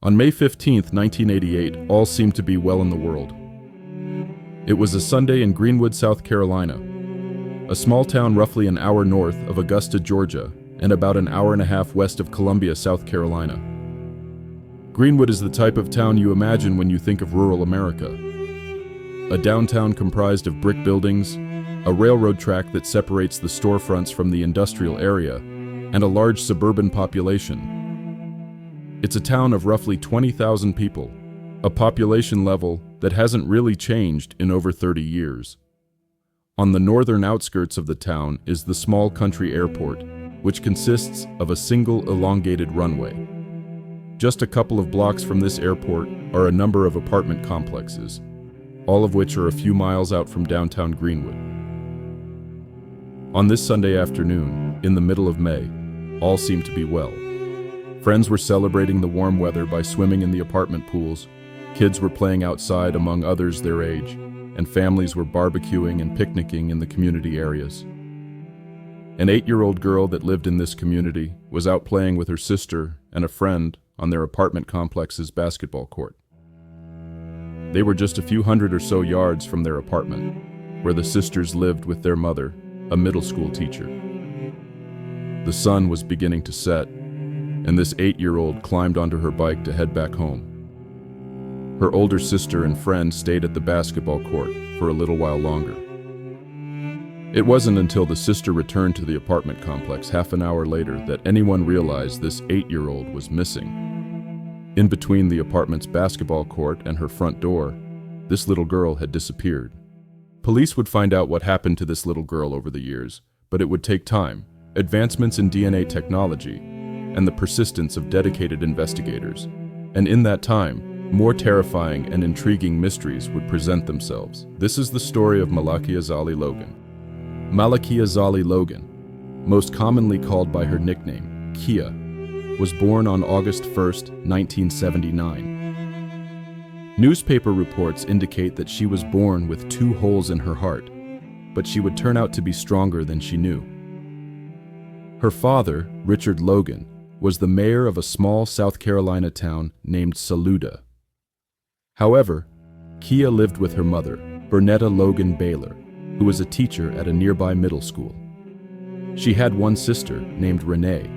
On May 15, 1988, all seemed to be well in the world. It was a Sunday in Greenwood, South Carolina, a small town roughly an hour north of Augusta, Georgia, and about an hour and a half west of Columbia, South Carolina. Greenwood is the type of town you imagine when you think of rural America. A downtown comprised of brick buildings, a railroad track that separates the storefronts from the industrial area, and a large suburban population. It's a town of roughly 20,000 people, a population level that hasn't really changed in over 30 years. On the northern outskirts of the town is the small country airport, which consists of a single elongated runway. Just a couple of blocks from this airport are a number of apartment complexes, all of which are a few miles out from downtown Greenwood. On this Sunday afternoon, in the middle of May, all seemed to be well. Friends were celebrating the warm weather by swimming in the apartment pools, kids were playing outside among others their age, and families were barbecuing and picnicking in the community areas. An 8-year-old girl that lived in this community was out playing with her sister and a friend on their apartment complex's basketball court. They were just a few hundred or so yards from their apartment, where the sisters lived with their mother, a middle school teacher. The sun was beginning to set, and this 8-year-old climbed onto her bike to head back home. Her older sister and friend stayed at the basketball court for a little while longer. It wasn't until the sister returned to the apartment complex half an hour later that anyone realized this 8-year-old was missing. In between the apartment's basketball court and her front door, this little girl had disappeared. Police would find out what happened to this little girl over the years, but it would take time, advancements in DNA technology, and the persistence of dedicated investigators. And in that time, more terrifying and intriguing mysteries would present themselves. This is the story of Malakia Zali Logan. Malakia Zali Logan, most commonly called by her nickname, Kia, was born on August 1, 1979. Newspaper reports indicate that she was born with 2 holes in her heart, but she would turn out to be stronger than she knew. Her father, Richard Logan, was the mayor of a small South Carolina town named Saluda. However, Kia lived with her mother, Bernetta Logan Baylor, who was a teacher at a nearby middle school. She had one sister named Renee,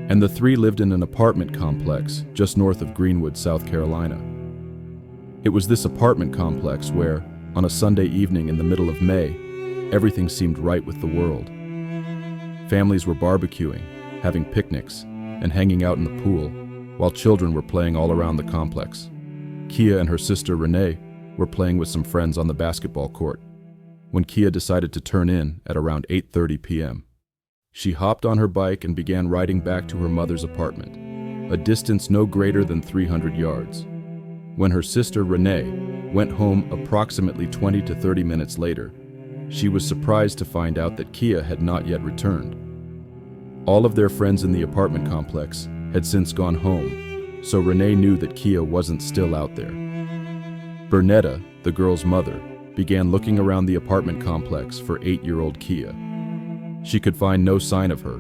and the three lived in an apartment complex just north of Greenwood, South Carolina. It was this apartment complex where, on a Sunday evening in the middle of May, everything seemed right with the world. Families were barbecuing, having picnics, and hanging out in the pool, while children were playing all around the complex. Kia and her sister Renee were playing with some friends on the basketball court, when Kia decided to turn in at around 8:30 p.m. She hopped on her bike and began riding back to her mother's apartment, a distance no greater than 300 yards. When her sister Renee went home approximately 20 to 30 minutes later, she was surprised to find out that Kia had not yet returned. All of their friends in the apartment complex had since gone home, so Renee knew that Kia wasn't still out there. Bernetta, the girl's mother, began looking around the apartment complex for 8-year-old Kia. She could find no sign of her,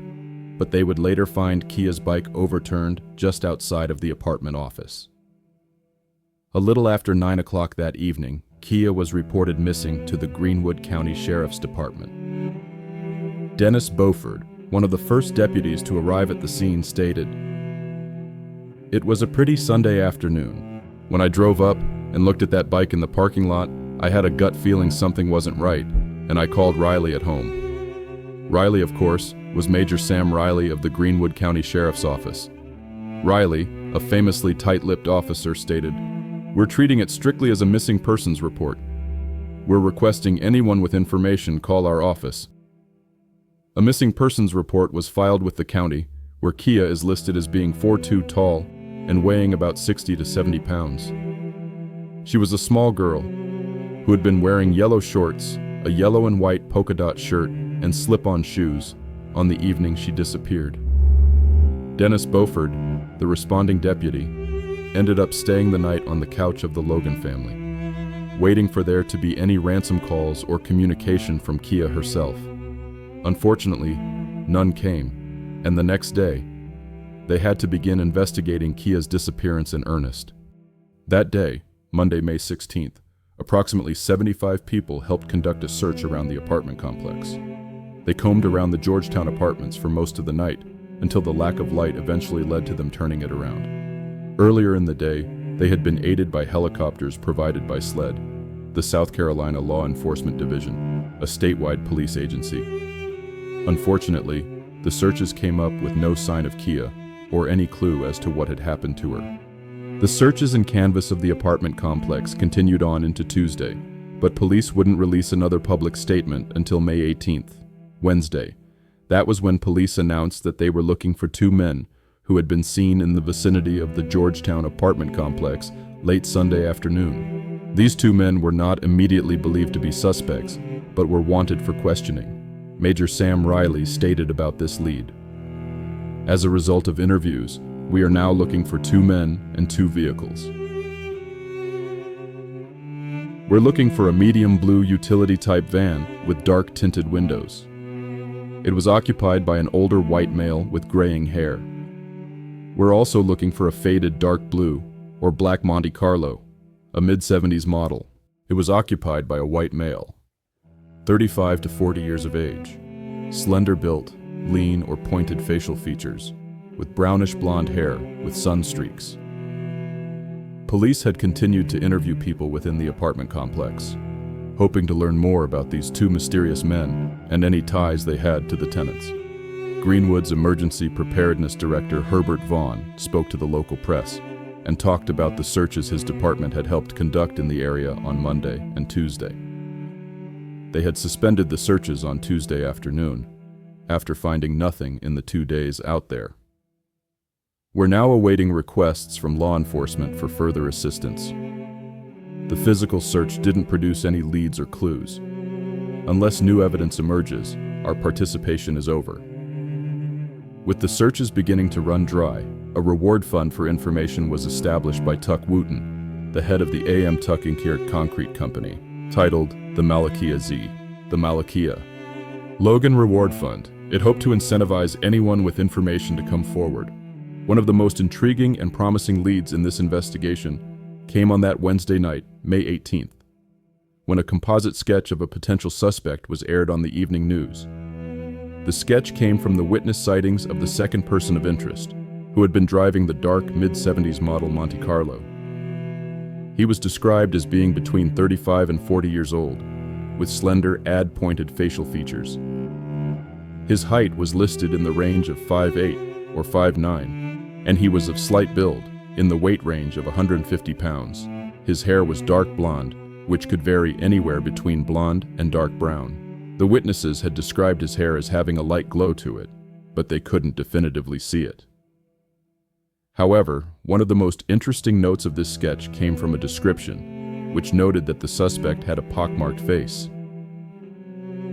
but they would later find Kia's bike overturned just outside of the apartment office. A little after 9 o'clock that evening, Kia was reported missing to the Greenwood County Sheriff's Department. Dennis Beauford, one of the first deputies to arrive at the scene, stated, "It was a pretty Sunday afternoon. When I drove up and looked at that bike in the parking lot, I had a gut feeling something wasn't right, and I called Riley at home." Riley, of course, was Major Sam Riley of the Greenwood County Sheriff's Office. Riley, a famously tight-lipped officer, stated, "We're treating it strictly as a missing persons report. We're requesting anyone with information call our office." A missing persons report was filed with the county, where Kia is listed as being 4'2" tall and weighing about 60 to 70 pounds. She was a small girl who had been wearing yellow shorts, a yellow and white polka dot shirt, and slip-on shoes on the evening she disappeared. Dennis Beauford, the responding deputy, ended up staying the night on the couch of the Logan family, waiting for there to be any ransom calls or communication from Kia herself. Unfortunately, none came, and the next day, they had to begin investigating Kia's disappearance in earnest. That day, Monday, May 16th, approximately 75 people helped conduct a search around the apartment complex. They combed around the Georgetown apartments for most of the night, until the lack of light eventually led to them turning it around. Earlier in the day, they had been aided by helicopters provided by SLED, the South Carolina Law Enforcement Division, a statewide police agency. Unfortunately, the searches came up with no sign of Kia, or any clue as to what had happened to her. The searches and canvass of the apartment complex continued on into Tuesday, but police wouldn't release another public statement until May 18th, Wednesday. That was when police announced that they were looking for two men who had been seen in the vicinity of the Georgetown apartment complex late Sunday afternoon. These two men were not immediately believed to be suspects, but were wanted for questioning. Major Sam Riley stated about this lead. As a result of interviews, we are now looking for two men and two vehicles. We're looking for a medium blue utility-type van with dark tinted windows. It was occupied by an older white male with graying hair. We're also looking for a faded dark blue or black Monte Carlo, a mid-70s model. It was occupied by a white male, 35 to 40 years of age, slender built, lean or pointed facial features, with brownish blonde hair with sun streaks. Police had continued to interview people within the apartment complex, hoping to learn more about these two mysterious men and any ties they had to the tenants. Greenwood's Emergency Preparedness Director Herbert Vaughn spoke to the local press and talked about the searches his department had helped conduct in the area on Monday and Tuesday. They had suspended the searches on Tuesday afternoon, after finding nothing in the 2 days out there. We're now awaiting requests from law enforcement for further assistance. The physical search didn't produce any leads or clues. Unless new evidence emerges, our participation is over. With the searches beginning to run dry, a reward fund for information was established by Tuck Wooten, the head of the AM Tuckinkert Concrete Company, titled the Malakia Z, the Malakia Logan Reward Fund. It hoped to incentivize anyone with information to come forward. One of the most intriguing and promising leads in this investigation came on that Wednesday night, May 18th, when a composite sketch of a potential suspect was aired on the evening news. The sketch came from the witness sightings of the second person of interest, who had been driving the dark mid-70s model Monte Carlo. He was described as being between 35 and 40 years old, with slender, ad-pointed facial features. His height was listed in the range of 5'8" or 5'9", and he was of slight build, in the weight range of 150 pounds. His hair was dark blonde, which could vary anywhere between blonde and dark brown. The witnesses had described his hair as having a light glow to it, but they couldn't definitively see it. However, one of the most interesting notes of this sketch came from a description, which noted that the suspect had a pockmarked face.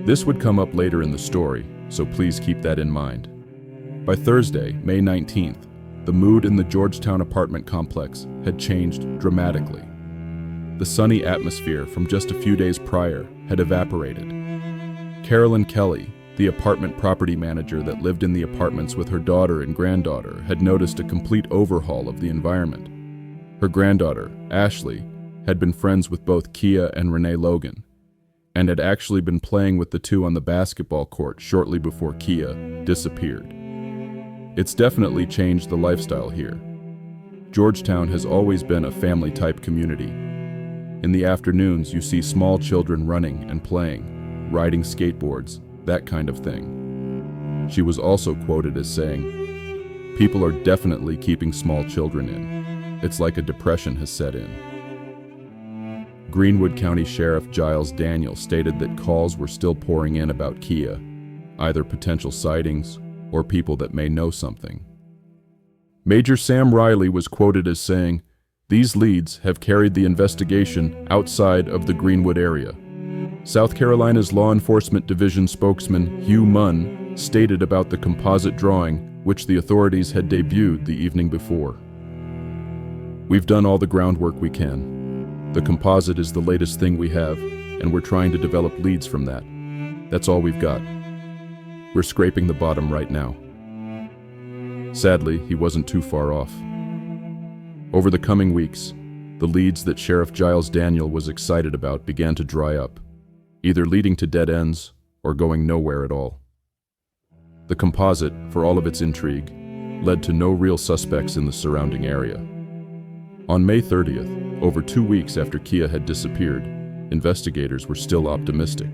This would come up later in the story, so please keep that in mind. By Thursday, May 19th, the mood in the Georgetown apartment complex had changed dramatically. The sunny atmosphere from just a few days prior had evaporated. Carolyn Kelly, the apartment property manager that lived in the apartments with her daughter and granddaughter, had noticed a complete overhaul of the environment. Her granddaughter, Ashley, had been friends with both Kia and Renee Logan, and had actually been playing with the two on the basketball court shortly before Kia disappeared. It's definitely changed the lifestyle here. Georgetown has always been a family-type community. In the afternoons, you see small children running and playing, riding skateboards, that kind of thing. She was also quoted as saying, "People are definitely keeping small children in. It's like a depression has set in." Greenwood County Sheriff Giles Daniel stated that calls were still pouring in about Kia, either potential sightings or people that may know something. Major Sam Riley was quoted as saying, "These leads have carried the investigation outside of the Greenwood area." South Carolina's Law Enforcement Division spokesman Hugh Munn stated about the composite drawing, which the authorities had debuted the evening before. "We've done all the groundwork we can. The composite is the latest thing we have, and we're trying to develop leads from that. That's all we've got. We're scraping the bottom right now." Sadly, he wasn't too far off. Over the coming weeks, the leads that Sheriff Giles Daniel was excited about began to dry up, either leading to dead ends or going nowhere at all. The composite, for all of its intrigue, led to no real suspects in the surrounding area. On May 30th, over 2 weeks after Kia had disappeared, investigators were still optimistic.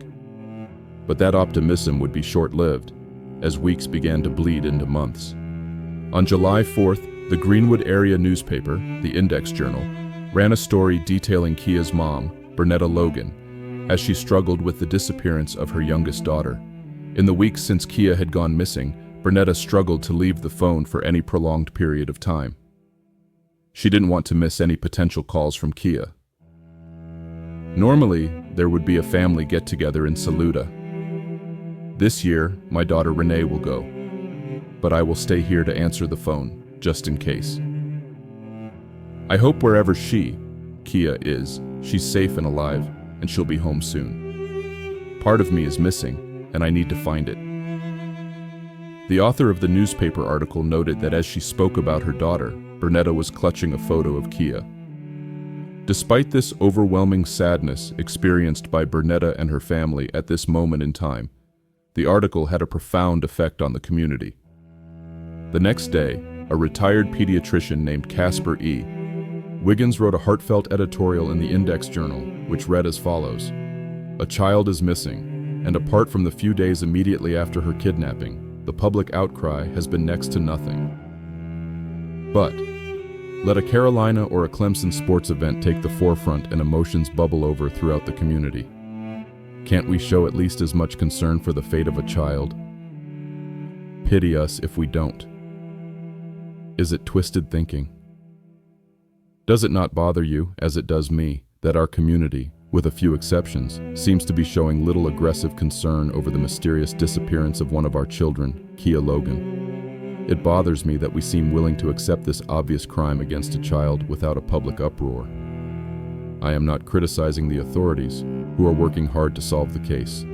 But that optimism would be short-lived, as weeks began to bleed into months. On July 4th, the Greenwood area newspaper, the Index Journal, ran a story detailing Kia's mom, Bernetta Logan, as she struggled with the disappearance of her youngest daughter. In the weeks since Kia had gone missing, Bernetta struggled to leave the phone for any prolonged period of time. She didn't want to miss any potential calls from Kia. Normally, there would be a family get-together in Saluda. This year, my daughter Renee will go, but I will stay here to answer the phone, just in case. I hope wherever Kia is, she's safe and alive, and she'll be home soon. Part of me is missing, and I need to find it. The author of the newspaper article noted that as she spoke about her daughter, Bernetta was clutching a photo of Kia. Despite this overwhelming sadness experienced by Bernetta and her family at this moment in time, the article had a profound effect on the community. The next day, a retired pediatrician named Casper E. Wiggins wrote a heartfelt editorial in the Index Journal, which read as follows: "A child is missing, and apart from the few days immediately after her kidnapping, the public outcry has been next to nothing. But let a Carolina or a Clemson sports event take the forefront and emotions bubble over throughout the community. Can't we show at least as much concern for the fate of a child? Pity us if we don't. Is it twisted thinking? Does it not bother you, as it does me, that our community, with a few exceptions, seems to be showing little aggressive concern over the mysterious disappearance of one of our children, Kia Logan? It bothers me that we seem willing to accept this obvious crime against a child without a public uproar. I am not criticizing the authorities, who are working hard to solve the case.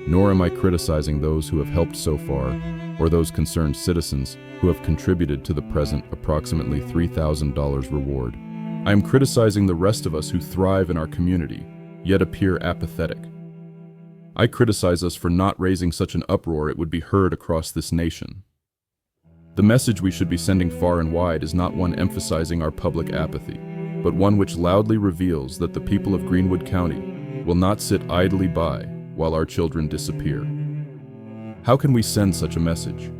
Nor am I criticizing those who have helped so far, or those concerned citizens who have contributed to the present approximately $3,000 reward. I am criticizing the rest of us who thrive in our community, yet appear apathetic. I criticize us for not raising such an uproar it would be heard across this nation. The message we should be sending far and wide is not one emphasizing our public apathy, but one which loudly reveals that the people of Greenwood County will not sit idly by while our children disappear. How can we send such a message?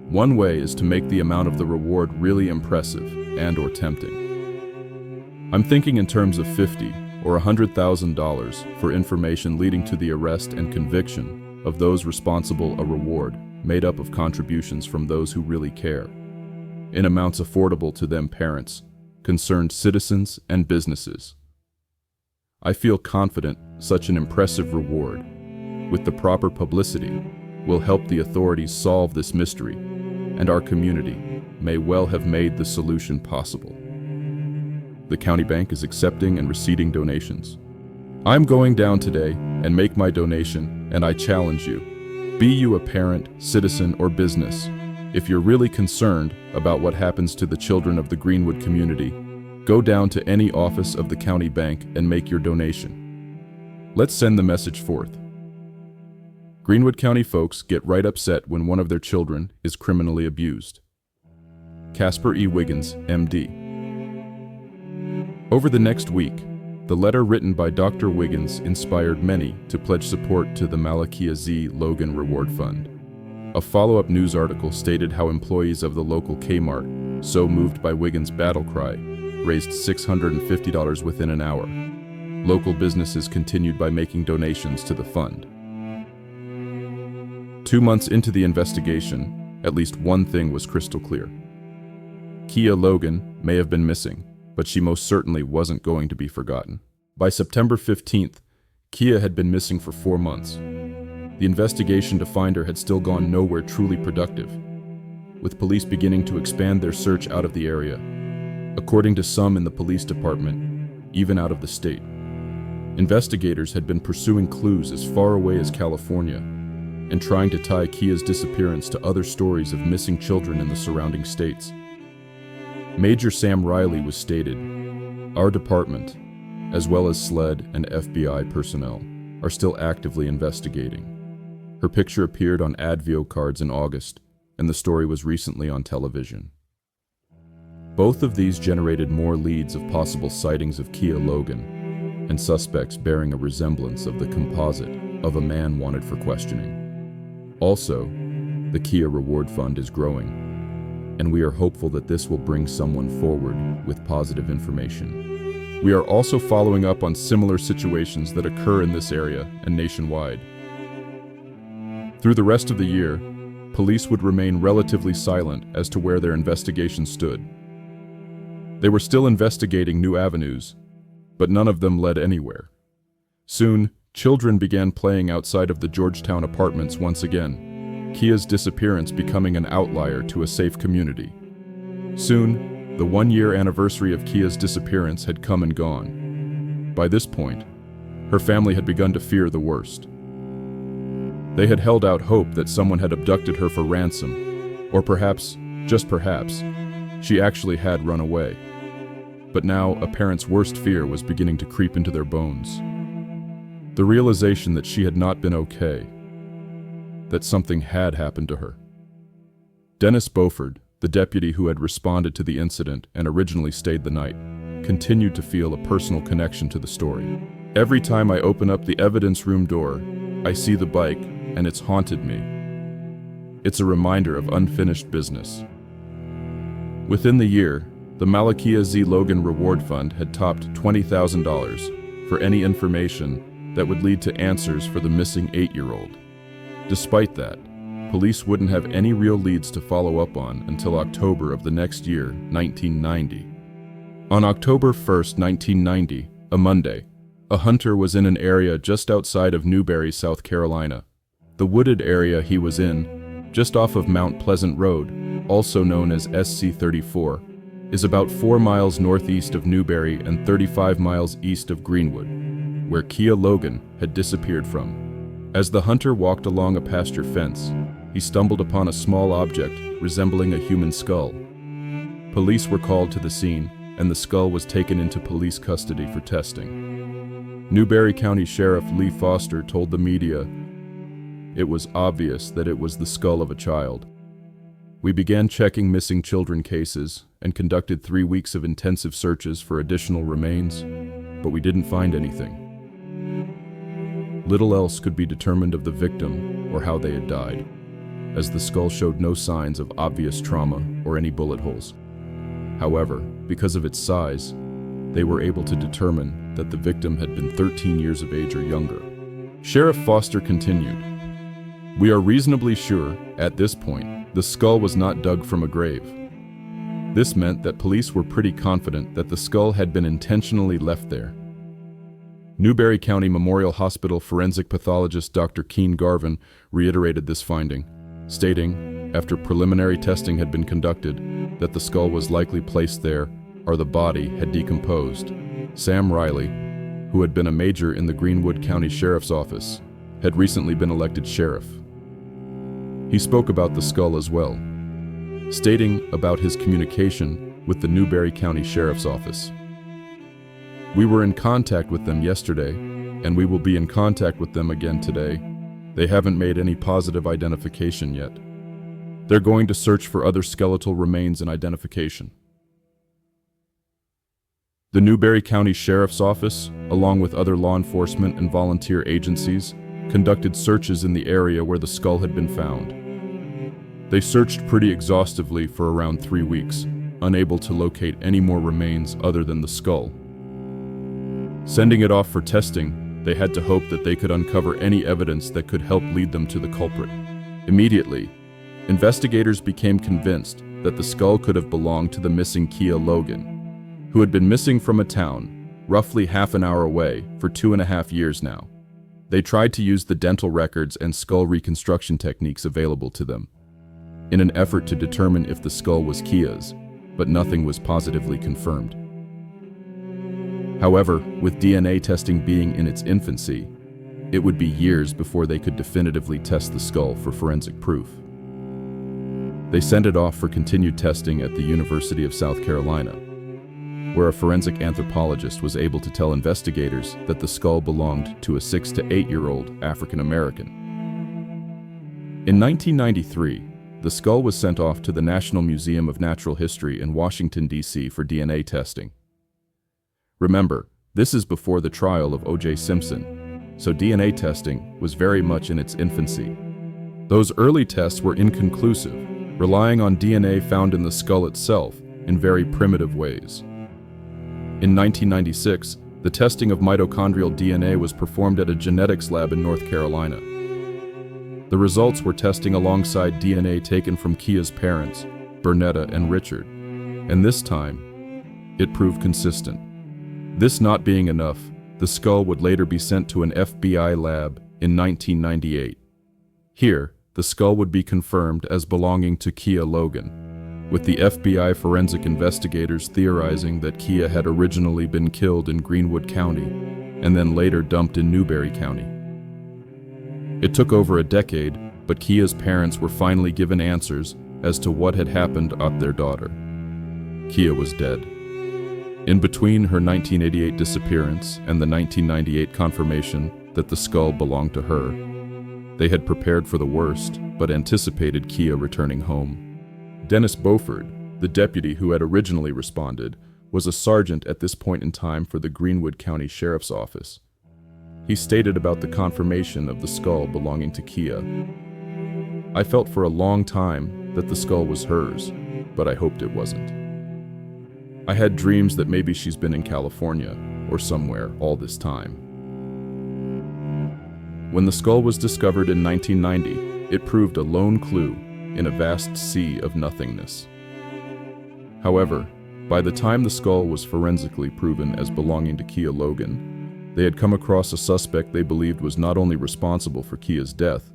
One way is to make the amount of the reward really impressive and/or tempting. I'm thinking in terms of $50,000 or $100,000 for information leading to the arrest and conviction of those responsible, a reward made up of contributions from those who really care, in amounts affordable to them parents, concerned citizens, and businesses. I feel confident such an impressive reward, with the proper publicity, will help the authorities solve this mystery, and our community may well have made the solution possible. The county bank is accepting and receiving donations. I'm going down today and make my donation, and I challenge you. Be you a parent, citizen, or business, if you're really concerned about what happens to the children of the Greenwood community, go down to any office of the county bank and make your donation. Let's send the message forth. Greenwood County folks get right upset when one of their children is criminally abused. Casper E. Wiggins, MD. Over the next week, the letter written by Dr. Wiggins inspired many to pledge support to the Malakia Z. Logan Reward Fund. A follow-up news article stated how employees of the local Kmart, so moved by Wiggins' battle cry, raised $650 within an hour. Local businesses continued by making donations to the fund. 2 months into the investigation, at least one thing was crystal clear. Kia Logan may have been missing, but she most certainly wasn't going to be forgotten. By September 15th, Kia had been missing for 4 months. The investigation to find her had still gone nowhere truly productive, with police beginning to expand their search out of the area. According to some in the police department, even out of the state. Investigators had been pursuing clues as far away as California and trying to tie Kia's disappearance to other stories of missing children in the surrounding states. Major Sam Riley was stated, "Our department, as well as SLED and FBI personnel, are still actively investigating." Her picture appeared on Advio cards in August, and the story was recently on television. Both of these generated more leads of possible sightings of Kia Logan, and suspects bearing a resemblance of the composite of a man wanted for questioning. Also, the Kia reward fund is growing, and we are hopeful that this will bring someone forward with positive information. We are also following up on similar situations that occur in this area and nationwide. Through the rest of the year, police would remain relatively silent as to where their investigation stood. They were still investigating new avenues, but none of them led anywhere. Soon, children began playing outside of the Georgetown apartments once again, Kia's disappearance becoming an outlier to a safe community. Soon, the 1-year anniversary of Kia's disappearance had come and gone. By this point, her family had begun to fear the worst. They had held out hope that someone had abducted her for ransom, or perhaps, just perhaps, she actually had run away. But now, a parent's worst fear was beginning to creep into their bones. The realization that she had not been okay, that something had happened to her. Dennis Beauford, the deputy who had responded to the incident and originally stayed the night, continued to feel a personal connection to the story. "Every time I open up the evidence room door, I see the bike, and it's haunted me. It's a reminder of unfinished business." Within the year, the Malakia Z. Logan Reward Fund had topped $20,000 for any information that would lead to answers for the missing 8-year-old. Despite that, police wouldn't have any real leads to follow up on until October of the next year, 1990. On October 1st, 1990, a Monday, a hunter was in an area just outside of Newberry, South Carolina. The wooded area he was in, just off of Mount Pleasant Road, also known as SC-34, is about 4 miles northeast of Newberry and 35 miles east of Greenwood, where Kia Logan had disappeared from. As the hunter walked along a pasture fence, he stumbled upon a small object resembling a human skull. Police were called to the scene, and the skull was taken into police custody for testing. Newberry County Sheriff Lee Foster told the media, "It was obvious that it was the skull of a child. We began checking missing children cases and conducted 3 weeks of intensive searches for additional remains, but we didn't find anything. Little else could be determined of the victim or how they had died, as the skull showed no signs of obvious trauma or any bullet holes. However, because of its size, they were able to determine that the victim had been 13 years of age or younger." Sheriff Foster continued, "We are reasonably sure, at this point, the skull was not dug from a grave. This meant that police were pretty confident that the skull had been intentionally left there." Newberry County Memorial Hospital forensic pathologist Dr. Keen Garvin reiterated this finding, stating, after preliminary testing had been conducted, that the skull was likely placed there or the body had decomposed. Sam Riley, who had been a major in the Greenwood County Sheriff's Office, had recently been elected sheriff. He spoke about the skull as well, stating about his communication with the Newberry County Sheriff's Office. "We were in contact with them yesterday, and we will be in contact with them again today. They haven't made any positive identification yet. They're going to search for other skeletal remains and identification." The Newberry County Sheriff's Office, along with other law enforcement and volunteer agencies, conducted searches in the area where the skull had been found. They searched pretty exhaustively for around 3 weeks, unable to locate any more remains other than the skull. Sending it off for testing, they had to hope that they could uncover any evidence that could help lead them to the culprit. Immediately, investigators became convinced that the skull could have belonged to the missing Kia Logan, who had been missing from a town roughly half an hour away for 2.5 years now. They tried to use the dental records and skull reconstruction techniques available to them in an effort to determine if the skull was Kia's, but nothing was positively confirmed. However, with DNA testing being in its infancy, it would be years before they could definitively test the skull for forensic proof. They sent it off for continued testing at the University of South Carolina, where a forensic anthropologist was able to tell investigators that the skull belonged to a 6 to 8-year-old African American. In 1993, the skull was sent off to the National Museum of Natural History in Washington, D.C. for DNA testing. Remember, this is before the trial of O.J. Simpson, so DNA testing was very much in its infancy. Those early tests were inconclusive, relying on DNA found in the skull itself in very primitive ways. In 1996, the testing of mitochondrial DNA was performed at a genetics lab in North Carolina. The results were testing alongside DNA taken from Kia's parents, Bernetta and Richard, and this time, it proved consistent. This not being enough, the skull would later be sent to an FBI lab in 1998. Here, the skull would be confirmed as belonging to Kia Logan, with the FBI forensic investigators theorizing that Kia had originally been killed in Greenwood County and then later dumped in Newberry County. It took over a decade, but Kia's parents were finally given answers as to what had happened to their daughter. Kia was dead. In between her 1988 disappearance and the 1998 confirmation that the skull belonged to her, they had prepared for the worst, but anticipated Kia returning home. Dennis Beauford, the deputy who had originally responded, was a sergeant at this point in time for the Greenwood County Sheriff's Office. He stated about the confirmation of the skull belonging to Kia. "I felt for a long time that the skull was hers, but I hoped it wasn't. I had dreams that maybe she's been in California or somewhere all this time." When the skull was discovered in 1990, it proved a lone clue in a vast sea of nothingness. However, by the time the skull was forensically proven as belonging to Kia Logan, they had come across a suspect they believed was not only responsible for Kia's death,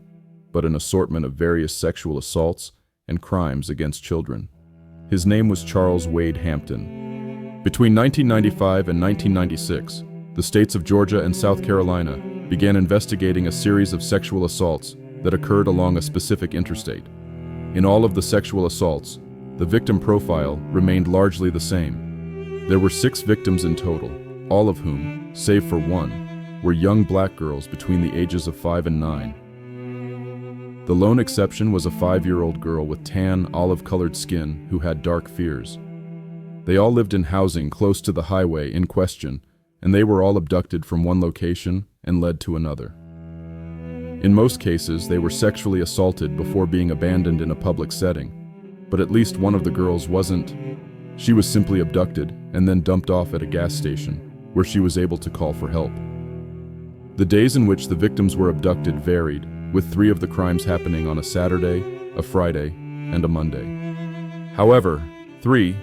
but an assortment of various sexual assaults and crimes against children. His name was Charles Wade Hampton. Between 1995 and 1996, the states of Georgia and South Carolina began investigating a series of sexual assaults that occurred along a specific interstate. In all of the sexual assaults, the victim profile remained largely the same. There were 6 victims in total, all of whom, save for one, were young black girls between the ages of 5 and 9. The lone exception was a 5-year-old girl with tan, olive-colored skin who had dark fears. They all lived in housing close to the highway in question, and they were all abducted from one location and led to another. In most cases, they were sexually assaulted before being abandoned in a public setting, but at least one of the girls wasn't. She was simply abducted and then dumped off at a gas station, where she was able to call for help. The days in which the victims were abducted varied, with 3 of the crimes happening on a Saturday, a Friday, and a Monday. However, 3,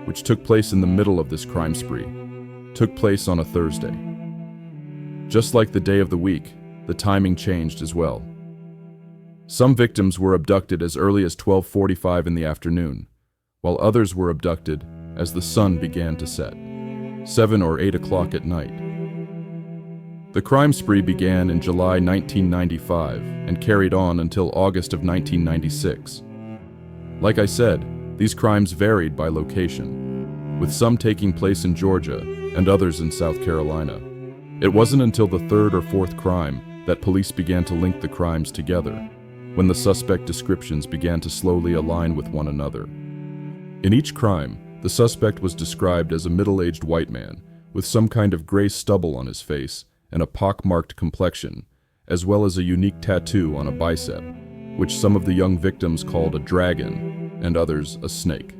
which took place in the middle of this crime spree, took place on a Thursday. Just like the day of the week, the timing changed as well. Some victims were abducted as early as 12:45 in the afternoon, while others were abducted as the sun began to set, 7 or 8 o'clock at night. The crime spree began in July 1995 and carried on until August of 1996. Like I said, these crimes varied by location, with some taking place in Georgia and others in South Carolina. It wasn't until the 3rd or 4th crime that police began to link the crimes together, when the suspect descriptions began to slowly align with one another. In each crime, the suspect was described as a middle-aged white man with some kind of gray stubble on his face and a pock-marked complexion, as well as a unique tattoo on a bicep, which some of the young victims called a dragon and others a snake.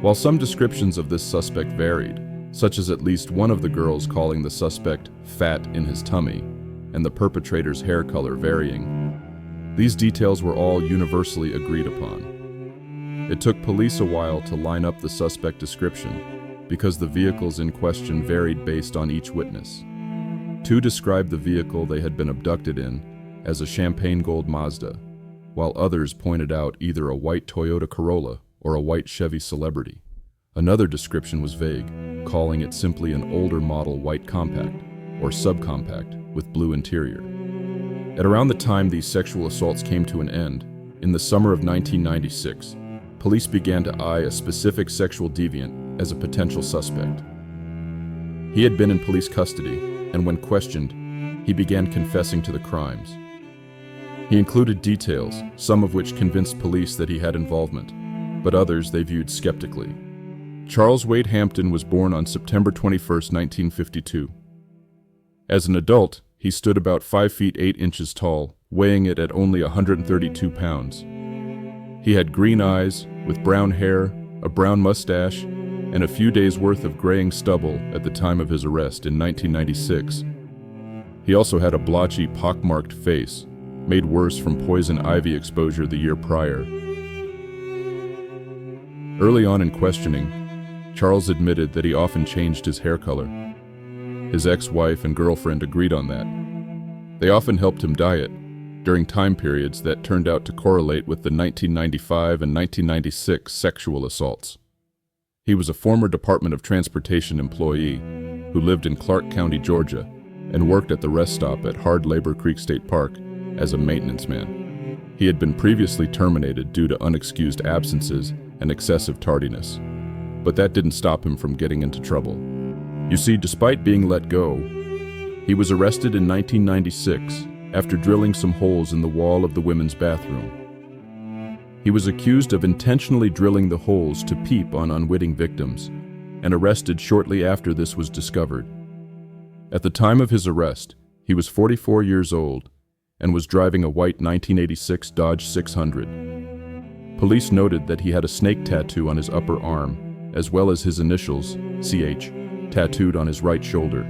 While some descriptions of this suspect varied, such as at least one of the girls calling the suspect fat in his tummy, and the perpetrator's hair color varying, These details were all universally agreed upon. It took police a while to line up the suspect description because the vehicles in question varied based on each witness. Two described the vehicle they had been abducted in as a champagne gold Mazda, while others pointed out either a white Toyota Corolla or a white Chevy Celebrity. Another description was vague, calling it simply an older model white compact or subcompact with blue interior. At around the time these sexual assaults came to an end, in the summer of 1996, police began to eye a specific sexual deviant as a potential suspect. He had been in police custody, and when questioned, he began confessing to the crimes. He included details, some of which convinced police that he had involvement, but others they viewed skeptically. Charles Wade Hampton was born on September 21, 1952. As an adult, he stood about 5 feet 8 inches tall, weighing it at only 132 pounds. He had green eyes, with brown hair, a brown mustache, and a few days' worth of graying stubble at the time of his arrest in 1996. He also had a blotchy, pockmarked face, made worse from poison ivy exposure the year prior. Early on in questioning, Charles admitted that he often changed his hair color. His ex-wife and girlfriend agreed on that. They often helped him dye it during time periods that turned out to correlate with the 1995 and 1996 sexual assaults. He was a former Department of Transportation employee who lived in Clark County, Georgia, and worked at the rest stop at Hard Labor Creek State Park as a maintenance man. He had been previously terminated due to unexcused absences and excessive tardiness, but that didn't stop him from getting into trouble. You see, despite being let go, he was arrested in 1996 after drilling some holes in the wall of the women's bathroom. He was accused of intentionally drilling the holes to peep on unwitting victims, and arrested shortly after this was discovered. At the time of his arrest, he was 44 years old and was driving a white 1986 Dodge 600. Police noted that he had a snake tattoo on his upper arm, as well as his initials, CH, tattooed on his right shoulder.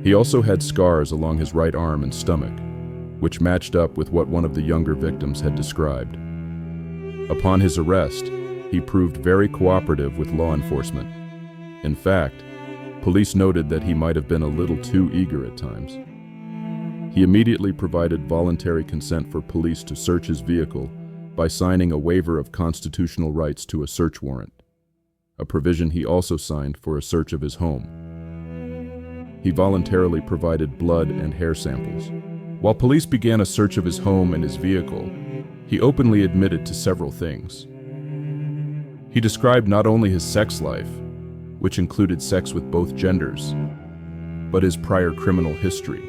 He also had scars along his right arm and stomach, which matched up with what one of the younger victims had described. Upon his arrest, he proved very cooperative with law enforcement. In fact, police noted that he might have been a little too eager at times. He immediately provided voluntary consent for police to search his vehicle by signing a waiver of constitutional rights to a search warrant, a provision he also signed for a search of his home. He voluntarily provided blood and hair samples. While police began a search of his home and his vehicle, he openly admitted to several things. He described not only his sex life, which included sex with both genders, but his prior criminal history.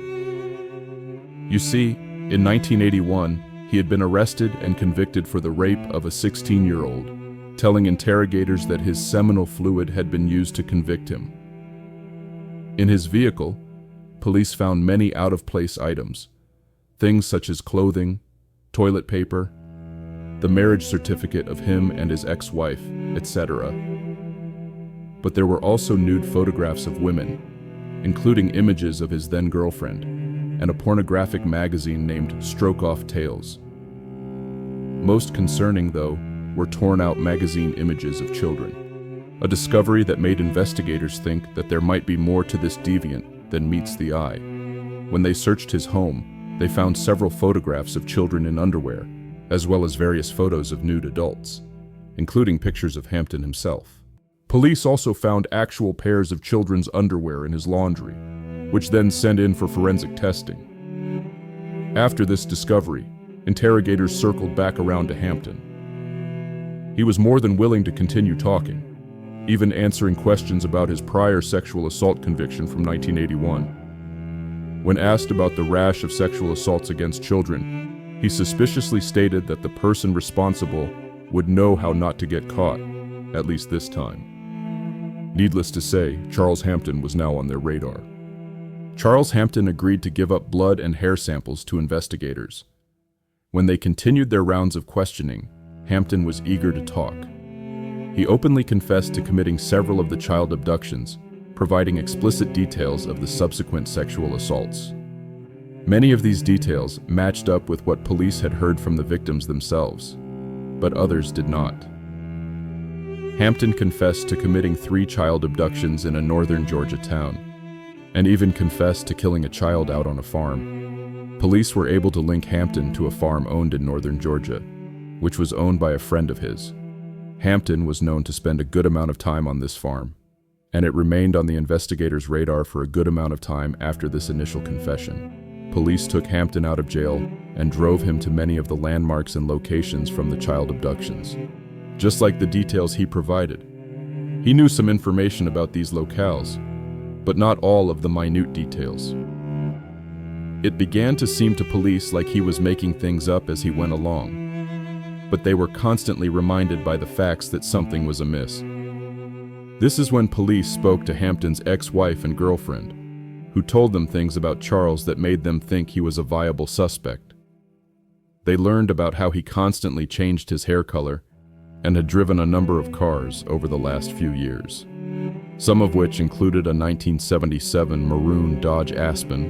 You see, in 1981, he had been arrested and convicted for the rape of a 16-year-old, telling interrogators that his seminal fluid had been used to convict him. In his vehicle, police found many out-of-place items, things such as clothing, toilet paper, the marriage certificate of him and his ex-wife, etc. But there were also nude photographs of women, including images of his then-girlfriend, and a pornographic magazine named Stroke-Off Tales. Most concerning, though, were torn-out magazine images of children, a discovery that made investigators think that there might be more to this deviant than meets the eye. When they searched his home, they found several photographs of children in underwear, as well as various photos of nude adults, including pictures of Hampton himself. Police also found actual pairs of children's underwear in his laundry, which then sent in for forensic testing. After this discovery, interrogators circled back around to Hampton. He was more than willing to continue talking, even answering questions about his prior sexual assault conviction from 1981. When asked about the rash of sexual assaults against children, he suspiciously stated that the person responsible would know how not to get caught, at least this time. Needless to say, Charles Hampton was now on their radar. Charles Hampton agreed to give up blood and hair samples to investigators. When they continued their rounds of questioning, Hampton was eager to talk. He openly confessed to committing several of the child abductions, providing explicit details of the subsequent sexual assaults. Many of these details matched up with what police had heard from the victims themselves, but others did not. Hampton confessed to committing 3 child abductions in a northern Georgia town, and even confessed to killing a child out on a farm. Police were able to link Hampton to a farm owned in northern Georgia, which was owned by a friend of his. Hampton was known to spend a good amount of time on this farm, and it remained on the investigators' radar for a good amount of time after this initial confession. Police took Hampton out of jail and drove him to many of the landmarks and locations from the child abductions. Just like the details he provided, he knew some information about these locales, but not all of the minute details. It began to seem to police like he was making things up as he went along, but they were constantly reminded by the facts that something was amiss. This is when police spoke to Hampton's ex-wife and girlfriend, who told them things about Charles that made them think he was a viable suspect. They learned about how he constantly changed his hair color and had driven a number of cars over the last few years, some of which included a 1977 maroon Dodge Aspen,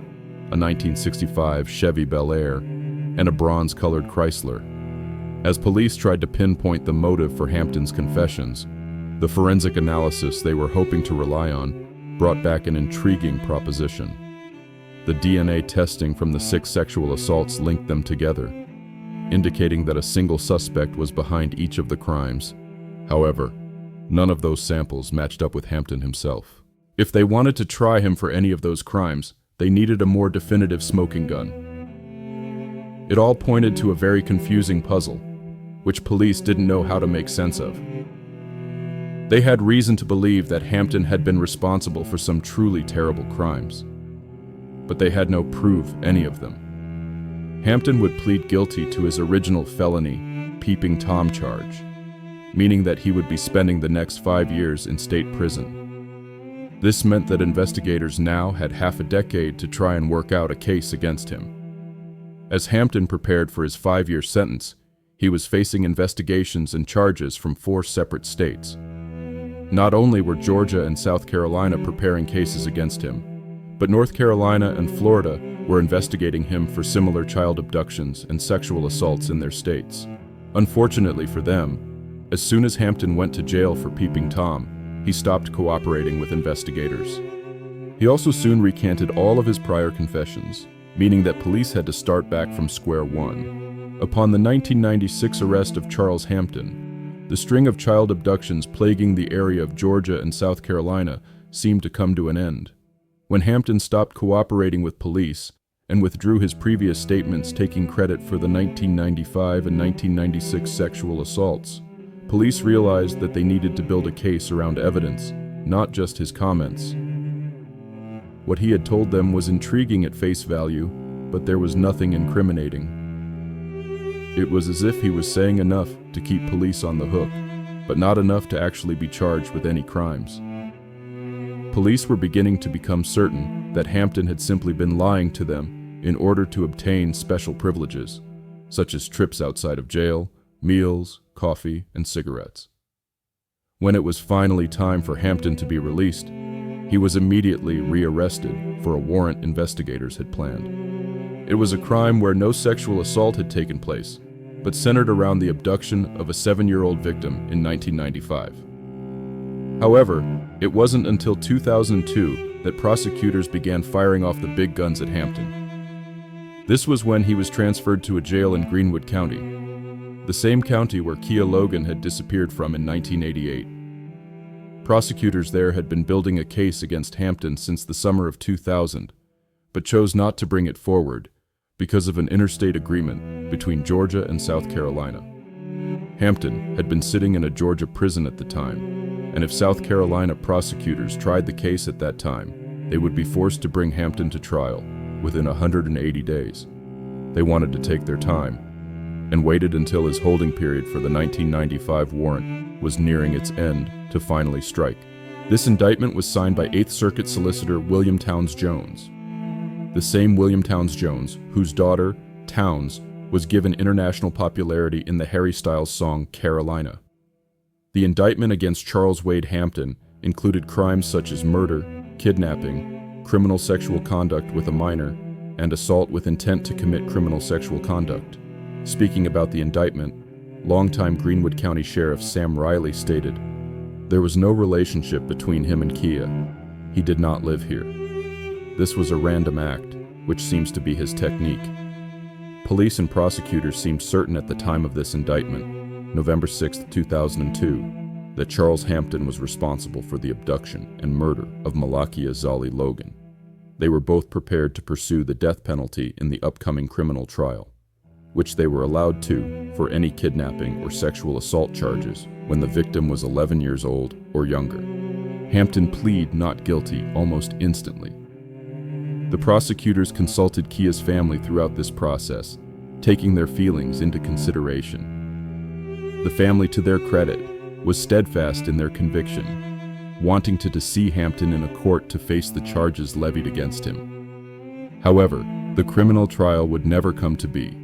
a 1965 Chevy Bel Air, and a bronze-colored Chrysler. As police tried to pinpoint the motive for Hampton's confessions, the forensic analysis they were hoping to rely on brought back an intriguing proposition. The DNA testing from the 6 sexual assaults linked them together, indicating that a single suspect was behind each of the crimes. However, none of those samples matched up with Hampton himself. If they wanted to try him for any of those crimes, they needed a more definitive smoking gun. It all pointed to a very confusing puzzle, which police didn't know how to make sense of. They had reason to believe that Hampton had been responsible for some truly terrible crimes, but they had no proof any of them. Hampton would plead guilty to his original felony, peeping Tom charge, meaning that he would be spending the next 5 years in state prison. This meant that investigators now had half a decade to try and work out a case against him. As Hampton prepared for his 5-year sentence, he was facing investigations and charges from 4 separate states. Not only were Georgia and South Carolina preparing cases against him, but North Carolina and Florida were investigating him for similar child abductions and sexual assaults in their states. Unfortunately for them, as soon as Hampton went to jail for peeping Tom, he stopped cooperating with investigators. He also soon recanted all of his prior confessions, meaning that police had to start back from square one. Upon the 1996 arrest of Charles Hampton, the string of child abductions plaguing the area of Georgia and South Carolina seemed to come to an end. When Hampton stopped cooperating with police and withdrew his previous statements taking credit for the 1995 and 1996 sexual assaults, police realized that they needed to build a case around evidence, not just his comments. What he had told them was intriguing at face value, but there was nothing incriminating. It was as if he was saying enough to keep police on the hook, but not enough to actually be charged with any crimes. Police were beginning to become certain that Hampton had simply been lying to them in order to obtain special privileges, such as trips outside of jail, meals, coffee, and cigarettes. When it was finally time for Hampton to be released, he was immediately rearrested for a warrant investigators had planned. It was a crime where no sexual assault had taken place, but centered around the abduction of a 7-year-old victim in 1995. However, it wasn't until 2002 that prosecutors began firing off the big guns at Hampton. This was when he was transferred to a jail in Greenwood County, the same county where Logan had disappeared from in 1988. Prosecutors there had been building a case against Hampton since the summer of 2000, but chose not to bring it forward because of an interstate agreement between Georgia and South Carolina. Hampton had been sitting in a Georgia prison at the time, and if South Carolina prosecutors tried the case at that time, they would be forced to bring Hampton to trial within 180 days. They wanted to take their time, and waited until his holding period for the 1995 warrant was nearing its end to finally strike. This indictment was signed by 8th Circuit Solicitor William Towns Jones, the same William Towns Jones whose daughter, Towns, was given international popularity in the Harry Styles song Carolina. The indictment against Charles Wade Hampton included crimes such as murder, kidnapping, criminal sexual conduct with a minor, and assault with intent to commit criminal sexual conduct. Speaking about the indictment, longtime Greenwood County Sheriff Sam Riley stated, "There was no relationship between him and Kia. He did not live here. This was a random act, which seems to be his technique." Police and prosecutors seemed certain at the time of this indictment, November 6, 2002, that Charles Hampton was responsible for the abduction and murder of Malakia Zali Logan. They were both prepared to pursue the death penalty in the upcoming criminal trial, which they were allowed to for any kidnapping or sexual assault charges when the victim was 11 years old or younger. Hampton pleaded not guilty almost instantly. The prosecutors consulted Kia's family throughout this process, taking their feelings into consideration. The family, to their credit, was steadfast in their conviction, wanting to see Hampton in a court to face the charges levied against him. However, the criminal trial would never come to be.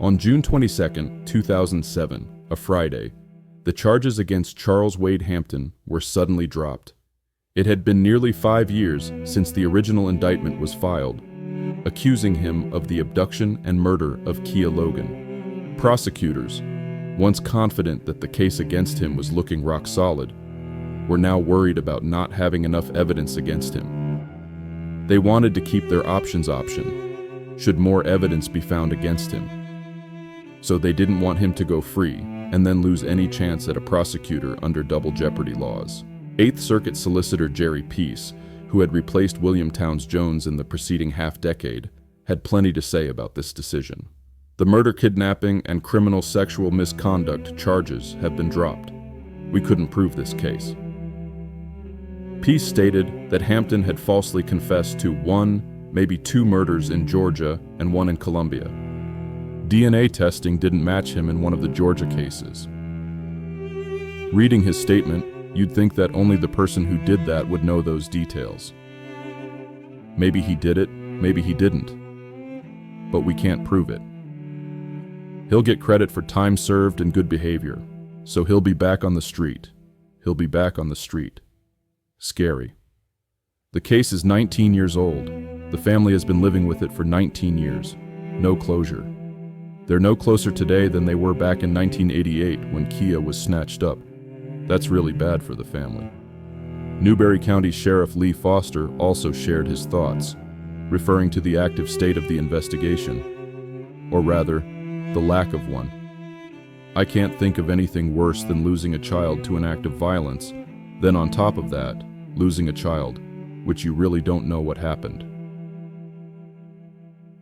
On June 22, 2007, a Friday, the charges against Charles Wade Hampton were suddenly dropped. It had been nearly 5 years since the original indictment was filed, accusing him of the abduction and murder of Kia Logan. Prosecutors, once confident that the case against him was looking rock solid, were now worried about not having enough evidence against him. They wanted to keep their options open, should more evidence be found against him. So they didn't want him to go free and then lose any chance at a prosecutor under double jeopardy laws. Eighth Circuit Solicitor Jerry Peace, who had replaced William Towns Jones in the preceding half-decade, had plenty to say about this decision. The murder, kidnapping, and criminal sexual misconduct charges have been dropped. We couldn't prove this case. Peace stated that Hampton had falsely confessed to 1, maybe 2 murders in Georgia and 1 in Colombia. DNA testing didn't match him in one of the Georgia cases. Reading his statement, you'd think that only the person who did that would know those details. Maybe he did it, maybe he didn't. But we can't prove it. He'll get credit for time served and good behavior, so he'll be back on the street. He'll be back on the street. Scary. The case is 19 years old. The family has been living with it for 19 years. No closure. They're no closer today than they were back in 1988 when Kia was snatched up. That's really bad for the family. Newberry County Sheriff Lee Foster also shared his thoughts, referring to the active state of the investigation, or rather, the lack of one. "I can't think of anything worse than losing a child to an act of violence, then on top of that, losing a child, which you really don't know what happened."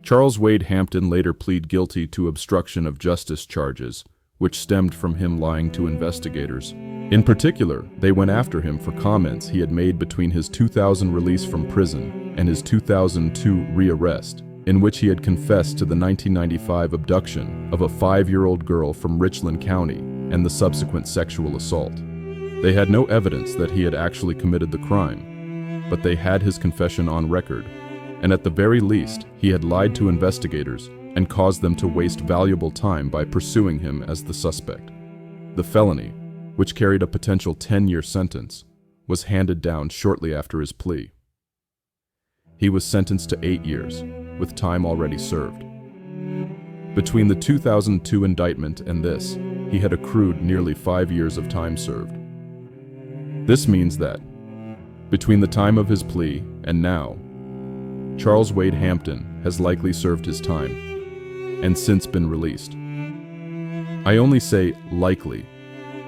Charles Wade Hampton later pleaded guilty to obstruction of justice charges, which stemmed from him lying to investigators. In particular, they went after him for comments he had made between his 2000 release from prison and his 2002 rearrest, in which he had confessed to the 1995 abduction of a 5-year-old girl from Richland County and the subsequent sexual assault. They had no evidence that he had actually committed the crime, but they had his confession on record, and at the very least, he had lied to investigators and caused them to waste valuable time by pursuing him as the suspect. The felony, which carried a potential 10-year sentence, was handed down shortly after his plea. He was sentenced to 8 years, with time already served. Between the 2002 indictment and this, he had accrued nearly 5 years of time served. This means that, between the time of his plea and now, Charles Wade Hampton has likely served his time, and since been released. I only say likely,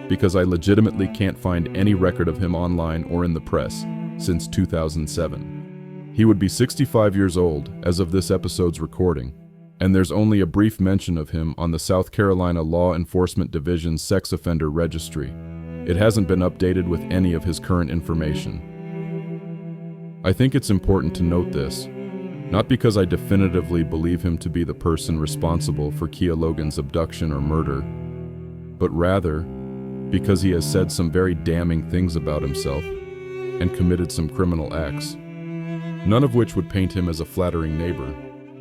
because I legitimately can't find any record of him online or in the press since 2007. He would be 65 years old as of this episode's recording, and there's only a brief mention of him on the South Carolina Law Enforcement Division's Sex Offender Registry. It hasn't been updated with any of his current information. I think it's important to note this, not because I definitively believe him to be the person responsible for Kia Logan's abduction or murder, but rather because he has said some very damning things about himself and committed some criminal acts, none of which would paint him as a flattering neighbor.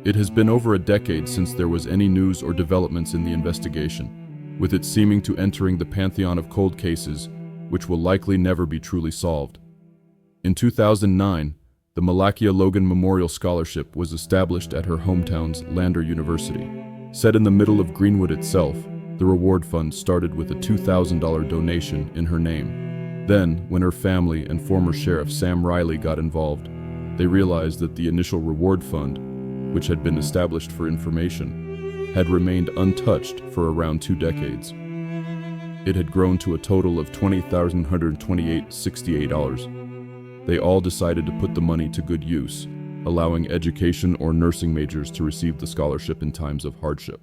It has been over a decade since there was any news or developments in the investigation, with it seeming to entering the pantheon of cold cases which will likely never be truly solved. In 2009, The Malakia Logan Memorial Scholarship was established at her hometown's Lander University. Set in the middle of Greenwood itself, the reward fund started with a $2,000 donation in her name. Then, when her family and former sheriff Sam Riley got involved, they realized that the initial reward fund, which had been established for information, had remained untouched for around 2 decades. It had grown to a total of $20,128.68. They all decided to put the money to good use, allowing education or nursing majors to receive the scholarship in times of hardship.